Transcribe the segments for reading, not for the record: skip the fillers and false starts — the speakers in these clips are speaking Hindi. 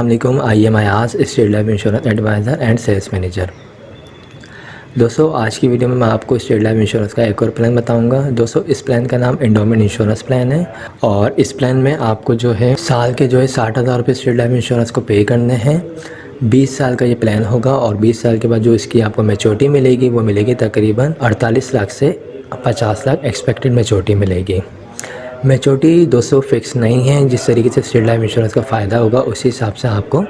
अस्सलामुअलैकुम, I am Ayaz, State Life Insurance advisor and sales manager. दोस्तों, आज की वीडियो में मैं आपको स्टेट लाइफ इंश्योरेंस का एक और प्लान बताऊंगा। दोस्तों, इस प्लान का नाम एंडोमेंट इंश्योरेंस प्लान है और इस प्लान में आपको जो है साल के 60,000 रुपये स्टेट लाइफ इंश्योरेंस को पे करने हैं। 20 साल का ये प्लान होगा और 20 साल के बाद जो इसकी आपको मैच्योरिटी मिलेगी वो मिलेगी तकरीबन 48 लाख से 50 लाख एक्सपेक्टेड मैच्योरिटी मिलेगी। मैच्योरिटी दोस्तों फिक्स नहीं है। जिस तरीके से स्टेट लाइफ इंश्योरेंस का फ़ायदा होगा उसी हिसाब से आपको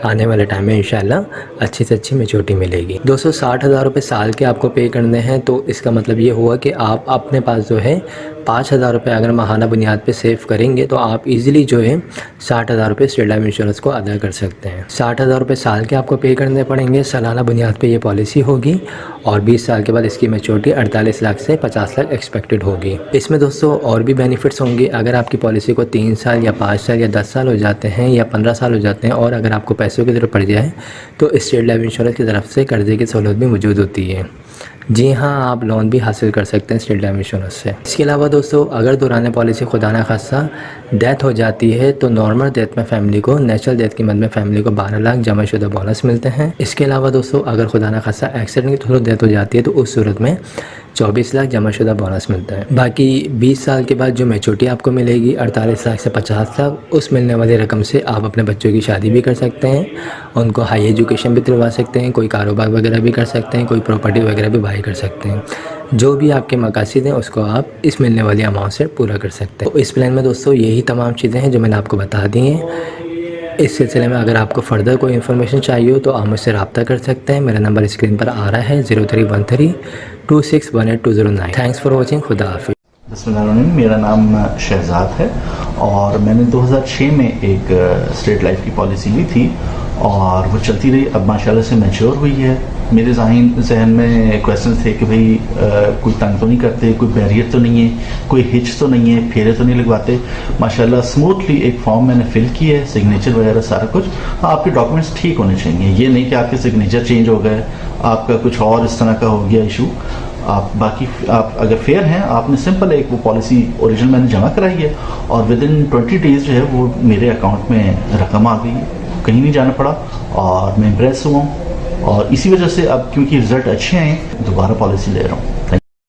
आने वाले टाइम में इंशाल्लाह अच्छी से अच्छी मैच्योरिटी मिलेगी। दोस्तों, 60,000 रुपये साल के आपको पे करने हैं, तो इसका मतलब ये हुआ कि आप अपने पास जो है 5,000 रुपये अगर माहाना बुनियाद पे सेव करेंगे तो आप इजीली जो है 60,000 रुपये स्टेट लाइफ इंश्योरेंस को अदा कर सकते हैं। 60,000 रुपये साल के आपको पे करने पड़ेंगे, सालाना बुनियाद पे ये पॉलिसी होगी और 20 साल के बाद इसकी मैच्योरिटी 48 लाख से 50 लाख एक्सपेक्टेड होगी। इसमें दोस्तों और भी बेनिफिट्स होंगे। अगर आपकी पॉलिसी को 3 साल या 5 साल या 10 साल हो जाते हैं या 15 साल हो जाते हैं और अगर आपको पैसों की ज़रूरत पड़ जाए तो स्टेट लाइफ इंश्योरेंस की तरफ से कर्जे की सहूलत भी मौजूद होती है। जी हाँ, आप लोन भी हासिल कर सकते हैं स्टेट लाइफ इंश्योरेंस से। इसके अलावा दोस्तों, अगर दौरान पॉलिसी खुदा न खास्ता डेथ हो जाती है तो नॉर्मल डेथ में फैमिली को, नेचुरल डेथ की मद में फैमिली को 12 लाख जमाशुदा बोनस मिलते हैं। इसके अलावा दोस्तों, अगर खुदा न खास्ता एक्सीडेंट की थ्रू डेथ हो जाती है तो उस सूरत में 24 लाख जमाशुदा बोनस मिलता है। बाकी 20 साल के बाद जो मैच्योरिटी आपको मिलेगी 48 लाख से 50 लाख, उस मिलने वाली रकम से आप अपने बच्चों की शादी भी कर सकते हैं, उनको हाई एजुकेशन भी दिलवा सकते हैं, कोई कारोबार वगैरह भी कर सकते हैं, कोई प्रॉपर्टी वगैरह भी बाई कर सकते हैं। जो भी आपके मकासद हैं उसको आप इस मिलने वाली अमाउंट से पूरा कर सकते हैं। तो इस प्लान में दोस्तों यही तमाम चीज़ें हैं जो मैंने आपको बता दी हैं। इस सिलसिले में अगर आपको फर्दर कोई इन्फॉर्मेशन चाहिए हो तो आप मुझसे रब्ता कर सकते हैं। मेरा नंबर स्क्रीन पर आ रहा है 031326182009। Thanks for watching. खुदा हाफिज़। बिस्मिल्लाहिर्रहमानिर्रहीम। मेरा नाम शहजाद है और मैंने 2006 में एक स्टेट लाइफ की पॉलिसी ली थी और वो चलती रही। अब माशाल्लाह से मैच्योर हुई है। मेरे जहन में क्वेश्चन थे कि भाई कोई तंग तो नहीं करते, कोई बैरियर तो नहीं है, कोई हिच तो नहीं है, फेरे तो नहीं लगवाते। माशाल्लाह स्मूथली एक फॉर्म मैंने फिल किया है, सिग्नेचर वगैरह सारा कुछ। आपके डॉक्यूमेंट्स ठीक होने चाहिए, ये नहीं कि आपके सिग्नेचर चेंज हो गए, आपका कुछ और इस तरह का हो गया इशू। आप अगर फेयर हैं, आपने सिंपल एक वो पॉलिसी ओरिजिनल मैंने जमा कराई है और विद इन 20 डेज़ जो है वो मेरे अकाउंट में रकम आ गई है, कहीं नहीं जाना पड़ा और मैं इम्प्रेस हुआ हूँ। और इसी वजह से अब क्योंकि रिजल्ट अच्छे हैं दोबारा पॉलिसी ले रहा हूँ।